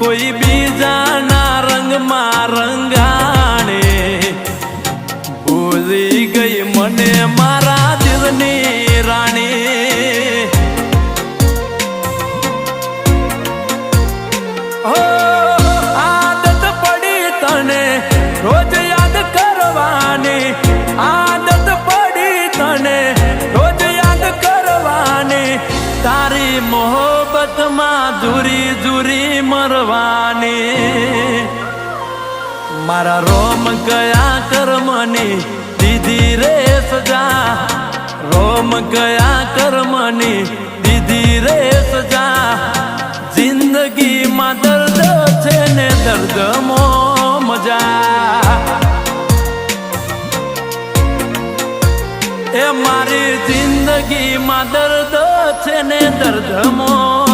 કોઈ બીજાના રંગમાં રંગાણે ભૂલી ગઈ મને મારા દિલની રાણી. આદત પડી તને રોજ યાદ કરવાની, આદત પડી તને રોજ યાદ કરવાની, તારી મોહબ્બતમાં જુરી જુરી મરવાની. મારા રોમ ગયા કર્મની દીધી રે સજા, રોમ ગયા કર્મની દીધી રે સજા. જિંદગીમાં દર્દ છે ને દર્દમાં મજા, એ મારી જિંદગીમાં દર્દ છે ને દર્દમાં